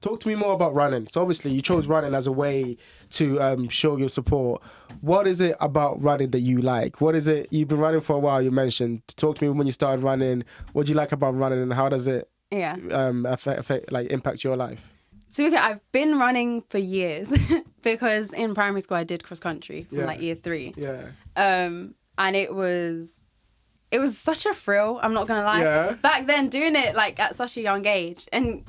Talk to me more about running. So obviously you chose running as a way to show your support. What is it about running that you like? What is it? You've been running for a while, you mentioned. Talk to me when you started running. What do you like about running and how does it affect, like, impact your life? So I've been running for years because in primary school I did cross country from like year 3. Yeah. And it was such a thrill, I'm not gonna lie. Yeah. Back then, doing it like at such a young age, and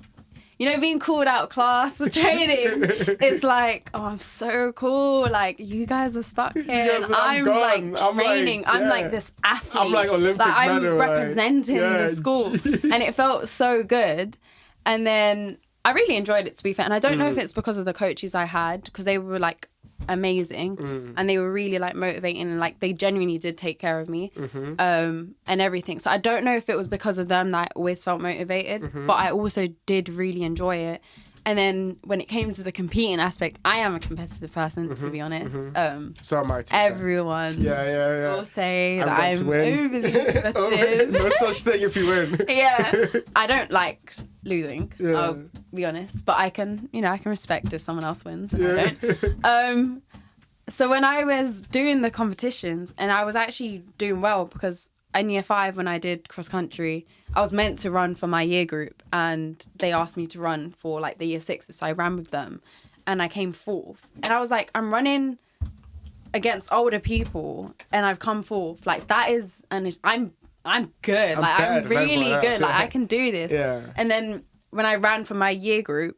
you know, being called out of class for training, it's like, oh, I'm so cool. Like, you guys are stuck here, Yes, and I'm like training. I'm like this athlete. I'm like Olympic I'm medal, representing the school, and it felt so good. And then I really enjoyed it, to be fair. And I don't know if it's because of the coaches I had, because they were like amazing and they were really like motivating, and like they genuinely did take care of me and everything. So I don't know if it was because of them that I always felt motivated, but I also did really enjoy it. And then when it came to the competing aspect, I am a competitive person, to be honest. So am I. Everyone will say that I'm overly competitive. No such thing if you win. I don't like losing, I'll be honest, but I can respect if someone else wins and I don't. So when I was doing the competitions, and I was actually doing well, because in year 5 when I did cross country, I was meant to run for my year group, and they asked me to run for like the year 6s, so I ran with them and I came 4th, and I was like, I'm running against older people and I've come 4th, like that is, and I'm good. Like, I'm really good. Like, I can do this. Yeah. And then when I ran for my year group,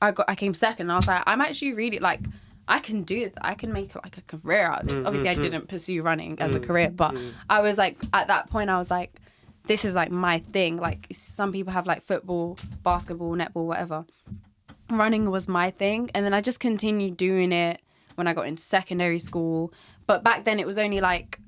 I came 2nd. And I was like, I'm actually really, like, I can do it. I can make like a career out of this. Obviously, I didn't pursue running as a career, but I was like, at that point, I was like, this is like my thing. Like, some people have like football, basketball, netball, whatever. Running was my thing. And then I just continued doing it when I got into secondary school. But back then, it was only like,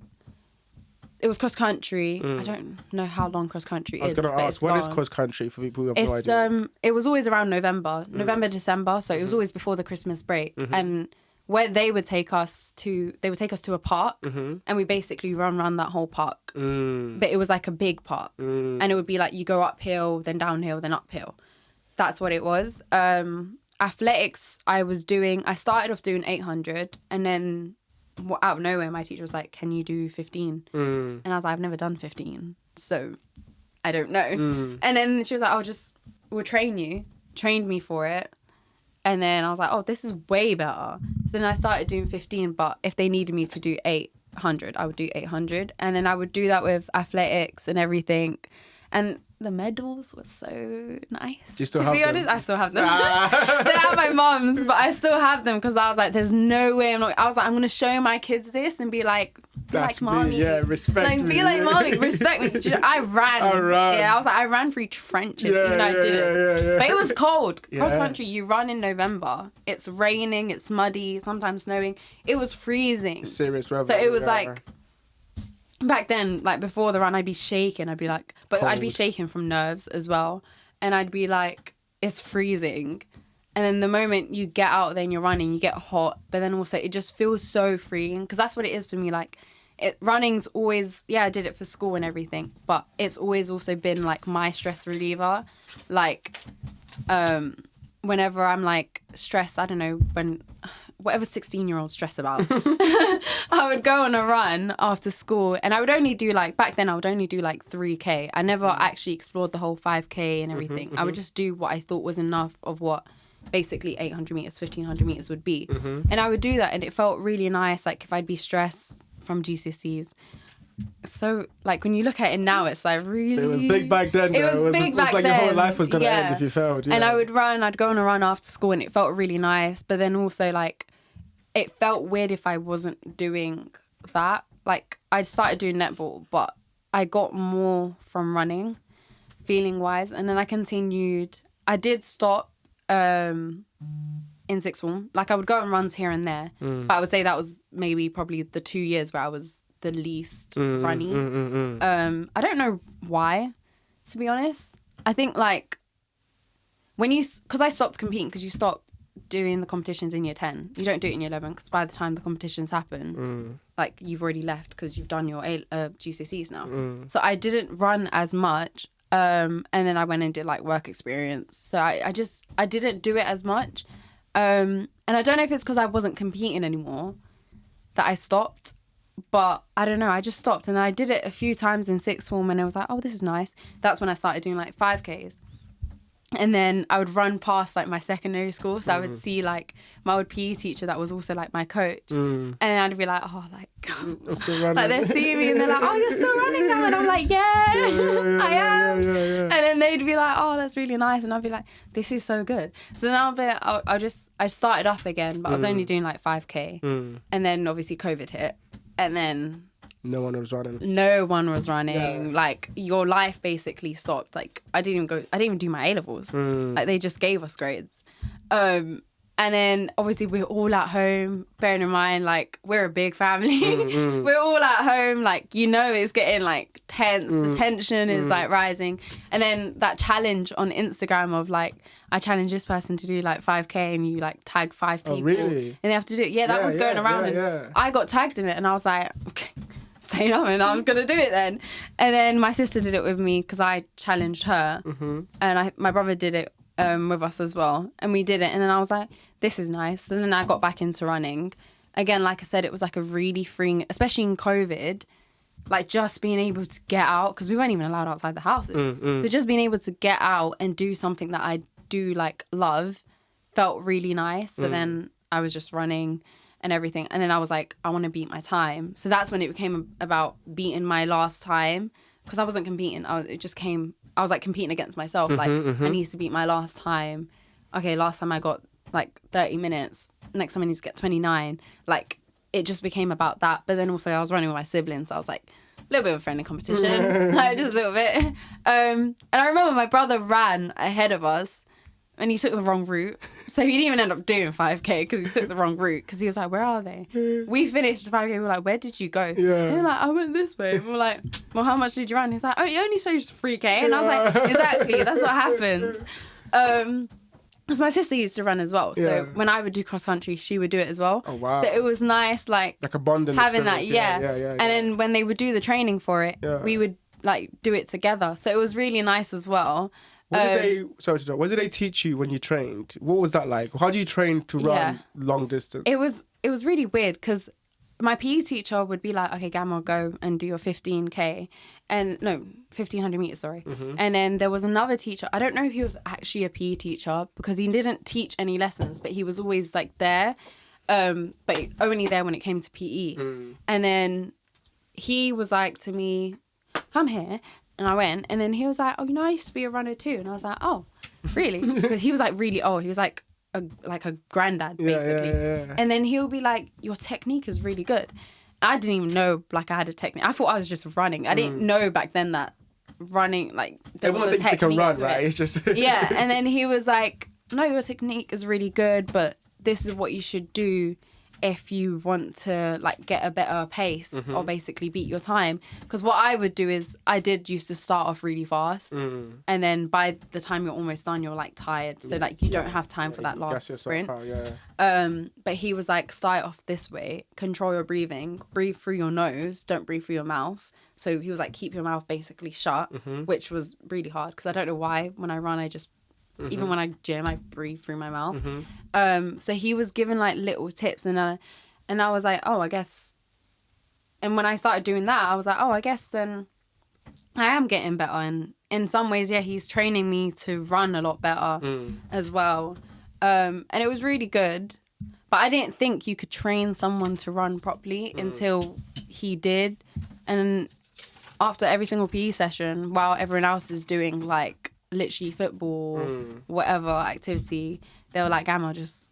it was cross country. I don't know how long cross country is. I was going to ask, what is cross country for people who have no idea? It was always around November, December. So it was always before the Christmas break. And where they would take us to a park, and we basically run around that whole park. But it was like a big park. And it would be like, you go uphill, then downhill, then uphill. That's what it was. Athletics, I started off doing 800, and then out of nowhere, my teacher was like, can you do 15? And I was like, I've never done 15, so I don't know. And then she was like, we'll train you. Trained me for it. And then I was like, oh, this is way better. So then I started doing 15, but if they needed me to do 800, I would do 800. And then I would do that with athletics and everything. And the medals were so nice. Do you still have them? To be honest, I still have them. They're at my mum's, but I still have them, because I was like, there's no way I'm going to show my kids this and be like, that's like mommy. Yeah, respect like, me. Be like mommy, respect me. You know, I ran. Yeah, I was like, I ran through trenches, even though I didn't. But it was cold. Cross country, you run in November. It's raining, it's muddy, sometimes snowing. It was freezing. Serious weather. So it was like, back then, like before the run, I'd be shaking. I'd be like, but cold. I'd be shaking from nerves as well. And I'd be like, it's freezing. And then the moment you get out there and you're running, you get hot. But then also it just feels so freeing, because that's what it is for me. Like, running's always, I did it for school and everything, but it's always also been like my stress reliever. Like, whenever I'm like stressed, I don't know, whatever 16-year-olds stress about, I would go on a run after school, and I would only do like, back then I would only do like 3K. I never actually explored the whole 5K and everything. I would just do what I thought was enough of what basically 800 meters, 1500 meters would be. And I would do that, and it felt really nice. Like, if I'd be stressed from GCSEs. So, like, when you look at it now, it's like really... It was big back then, though. It was like your whole life was going to end if you failed. Yeah. And I'd go on a run after school, and it felt really nice. But then also, like, it felt weird if I wasn't doing that. Like, I started doing netball, but I got more from running, feeling-wise. And then I continued... I did stop in sixth form. Like, I would go on runs here and there, but I would say that was probably the 2 years where I was the least runny. I don't know why, to be honest. I think, like, because I stopped competing, because you stop doing the competitions in year 10. You don't do it in year 11, because by the time the competitions happen, like, you've already left because you've done your GCSEs now. So I didn't run as much. And then I went and did like work experience. So I didn't do it as much. And I don't know if it's because I wasn't competing anymore that I stopped. But I don't know, I just stopped. And then I did it a few times in sixth form and I was like, oh, this is nice. That's when I started doing like 5Ks. And then I would run past like my secondary school. So I would see like my old PE teacher that was also like my coach. And I'd be like, oh, like, I'm still running. like they're seeing me and they're like, oh, you're still running now. And I'm like, yeah, I am. And then they'd be like, oh, that's really nice. And I'd be like, this is so good. So then I'll be like, I started up again, but I was only doing like 5K. And then obviously COVID hit. And then no one was running. No one was running. Yeah. Like your life basically stopped. Like I didn't even do my A levels. Like they just gave us grades. And then obviously we're all at home. Bearing in mind, like we're a big family. We're all at home. Like it's getting like tense. The tension is like rising. And then that challenge on Instagram of like I challenge this person to do like 5K and you like tag 5 people. Oh, really? And they have to do it. Yeah, that was going around and I got tagged in it and I was like, okay, say nothing, I'm going to do it then. And then my sister did it with me because I challenged her. And my brother did it with us as well. And we did it. And then I was like, this is nice. And then I got back into running. Again, like I said, it was like a really freeing, especially in COVID, like just being able to get out because we weren't even allowed outside the houses. So just being able to get out and do something that I do like love felt really nice. So then I was just running and everything, and then I was like, I want to beat my time. So that's when it became about beating my last time because I wasn't competing. I was like competing against myself. Like I need to beat my last time. Okay, last time I got like 30 minutes. Next time I need to get 29. Like it just became about that. But then also I was running with my siblings, so I was like a little bit of a friendly competition, like just a little bit. And I remember my brother ran ahead of us. And he took the wrong route. So he didn't even end up doing 5K because he took the wrong route. Because he was like, where are they? We finished the 5K. We were like, where did you go? And they're like, I went this way. And we're like, well, how much did you run? He's like, oh, it only shows 3K. And I was like, exactly. That's what happens. Because my sister used to run as well. So when I would do cross country, she would do it as well. Oh, wow. So it was nice, like a bonding having that, experience. And then when they would do the training for it, we would like do it together. So it was really nice as well. What did they teach you when you trained? What was that like? How do you train to run long distance? It was really weird because my PE teacher would be like, okay, Gamma, go and do your 15K. And no, 1500 meters, sorry. And then there was another teacher. I don't know if he was actually a PE teacher because he didn't teach any lessons, but he was always like there. But only there when it came to PE. And then he was like to me, come here. And I went, and then he was like, oh, I used to be a runner too. And I was like, oh, really? Because he was like really old. He was like a granddad, basically. And then he'll be like, your technique is really good. I didn't even know like I had a technique. I thought I was just running. I didn't know back then that running, like, there everyone was a thinks they can run, to right? it. It's just Yeah, and then he was like, no, your technique is really good, but this is what you should do if you want to like get a better pace or basically beat your time. Because what I would do is I used to start off really fast and then by the time you're almost done you're like tired, so like you don't have time for that last sprint. But he was like, start off this way, control your breathing, breathe through your nose, don't breathe through your mouth. So he was like, keep your mouth basically shut, which was really hard because I don't know why when I run I just even when I gym, I breathe through my mouth. So he was giving like little tips, and I was like, oh, I guess. And when I started doing that, I was like, oh, I guess then I am getting better. And in some ways, yeah, he's training me to run a lot better as well. And it was really good. But I didn't think you could train someone to run properly until he did. And after every single PE session, while everyone else is doing like literally football, whatever activity, they were like, Gamma, just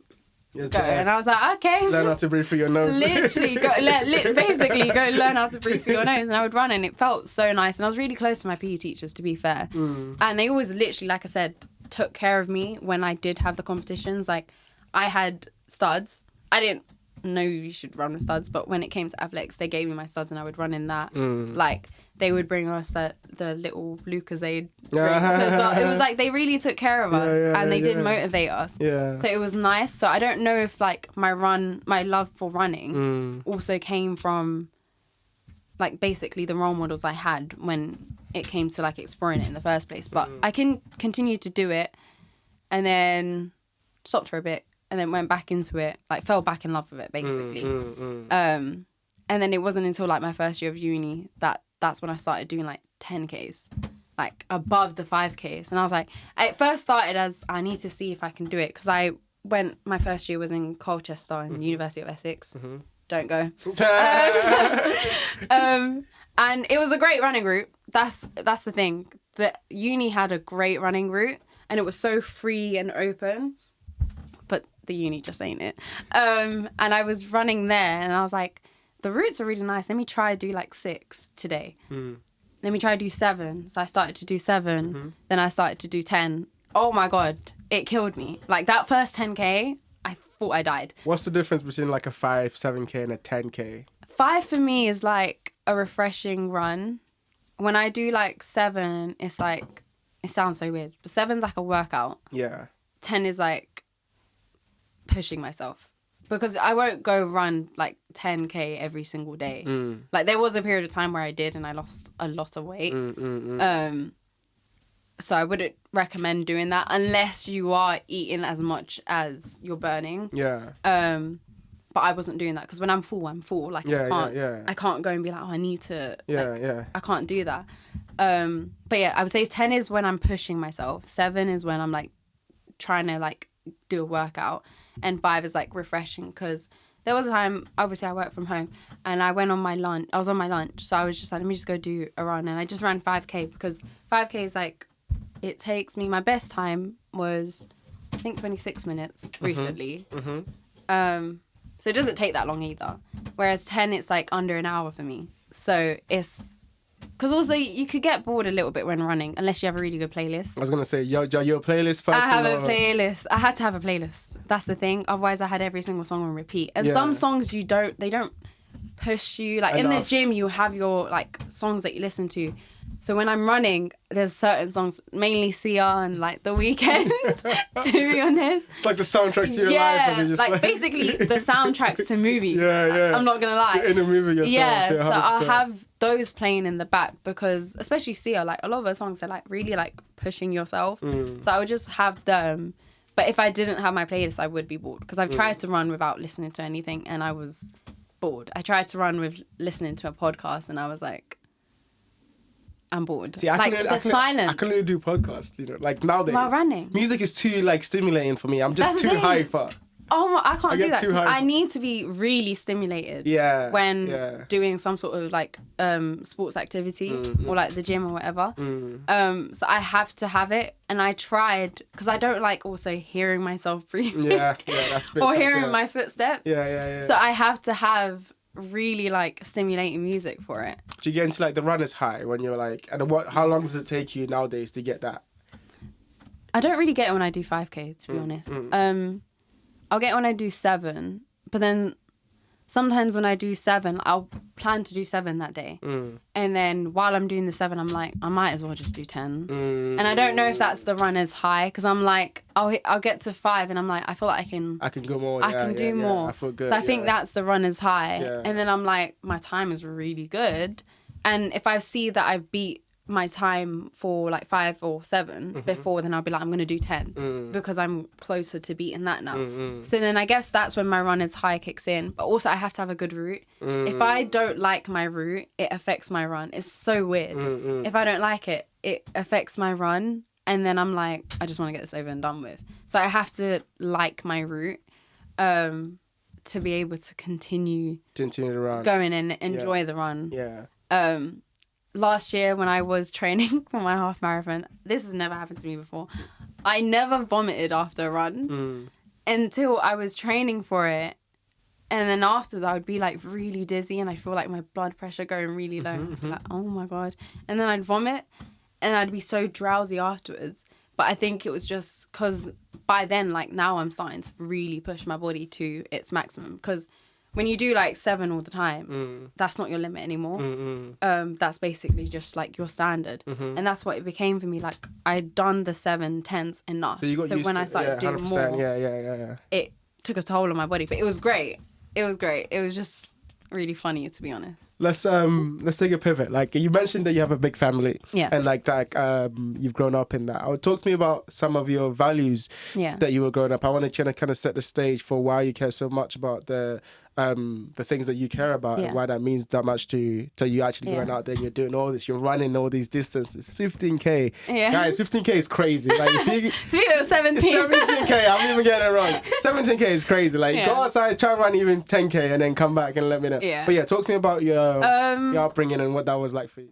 go. And I was like, okay. Learn how to breathe through your nose. Literally, basically go learn how to breathe through your nose. And I would run and it felt so nice. And I was really close to my PE teachers, to be fair. And they always literally, like I said, took care of me when I did have the competitions. Like I had studs. I didn't know you should run with studs, but when it came to athletics, they gave me my studs and I would run in that. Like they would bring us the little Lucozade drink. So it was like they really took care of us and they did motivate us. So it was nice. So I don't know if like my love for running also came from like basically the role models I had when it came to like exploring it in the first place. But I can continue to do it, and then stopped for a bit, and then went back into it, like fell back in love with it basically. And then it wasn't until like my first year of uni that's when I started doing like 10Ks, like above the 5Ks. And I was like, it first started as I need to see if I can do it, because my first year was in Colchester and University of Essex. Don't go. And it was a great running route. That's the thing. The uni had a great running route, and it was so free and open. But the uni just ain't it. And I was running there, and I was like, the routes are really nice. Let me try do like 6 today. Let me try do 7. So I started to do 7. Then I started to do 10. Oh my God, it killed me. Like that first 10K, I thought I died. What's the difference between like a 5, 7K and a 10K? 5 for me is like a refreshing run. When I do like 7, it's like, it sounds so weird, but 7's like a workout. Yeah. 10 is like pushing myself. Because I won't go run like 10K every single day. Like there was a period of time where I did, and I lost a lot of weight. So I wouldn't recommend doing that unless you are eating as much as you're burning. Yeah. But I wasn't doing that, because when I'm full, I'm full. Like I can't go and be like, oh, I need to. I can't do that. But yeah, I would say 10 is when I'm pushing myself. 7 is when I'm like trying to like do a workout. And 5 is like refreshing, because there was a time, obviously I work from home, and I went on my lunch. I was on my lunch, so I was just like, let me just go do a run. And I just ran 5K, because 5K is like, it takes me, my best time was, I think 26 minutes recently. So it doesn't take that long either. Whereas 10, it's like under an hour for me. So it's, because also you could get bored a little bit when running, unless you have a really good playlist. I was going to say, you're a playlist person? I have a playlist. I had to have a playlist. That's the thing. Otherwise, I had every single song on repeat. And some songs they don't push you. Like in the gym, you have your like songs that you listen to. So when I'm running, there's certain songs, mainly Sia and like The Weeknd, to be honest. It's like the soundtrack to your life. Yeah, like basically the soundtracks to movies. Yeah. I'm not going to lie. You're in a movie yourself. Yeah, so I'll have those playing in the back, because especially Sia, like a lot of her songs are like really like pushing yourself. So I would just have them. But if I didn't have my playlist, I would be bored, because I've tried to run without listening to anything, and I was bored. I tried to run with listening to a podcast, and I was like, I'm bored. See, silence. I can only do podcasts, you know, like nowadays. While running. Music is too like stimulating for me. I'm just too high for. Oh, I can't do that. I need to be really stimulated. When doing some sort of like sports activity or like the gym or whatever. So I have to have it, and I tried, because I don't like also hearing myself breathing. That's a bit or hearing my footsteps. So I have to have really like stimulating music for it. Do you get into like the runner's high when you're like, and how long does it take you nowadays to get that? I don't really get it when I do 5K, to be honest. I'll get it when I do 7, but then sometimes when I do 7, I'll plan to do 7 that day. And then while I'm doing the 7, I'm like, I might as well just do 10. And I don't know if that's the runner's high, because I'm like, I'll get to 5 and I'm like, I feel like I can go more. I can do more. I feel good. So I think that's the runner's high. And then I'm like, my time is really good. And if I see that I've beat my time for like 5 or 7 before, then I'll be like, I'm going to do 10 because I'm closer to beating that now. So then I guess that's when my runner's high kicks in. But also I have to have a good route. If I don't like my route, it affects my run. It's so weird. If I don't like it, it affects my run. And then I'm like, I just want to get this over and done with. So I have to like my route to be able to continue the run, going and enjoy the run. Last year when I was training for my half marathon, this has never happened to me before. I never vomited after a run until I was training for it. And then afterwards I would be like really dizzy and I feel like my blood pressure going really low. I'd be like, oh my God. And then I'd vomit and I'd be so drowsy afterwards. But I think it was just because by then, like now I'm starting to really push my body to its maximum. Because when you do like 7 all the time, that's not your limit anymore. That's basically just like your standard. And that's what it became for me. Like I'd done the 7, 10s enough. So when I started doing more, it took a toll on my body. But it was great. It was great. It was just, really funny, to be honest. Let's take a pivot. Like you mentioned that you have a big family, Yeah. and like that you've grown up in that. Talk to me about some of your values Yeah. that you were growing up. I want to kind of set the stage for why you care so much about the things that you care about and Yeah. why that means that much to you actually going Yeah. out there and you're doing all this, you're running all these distances. 15K. Yeah. Guys, 15K is crazy. Like if you Speaking of 17. 17K, I'm even getting it wrong. 17K is crazy. Like Yeah. go outside, try run even 10K and then come back and let me know. Yeah. But yeah, talk to me about your upbringing and what that was like for you.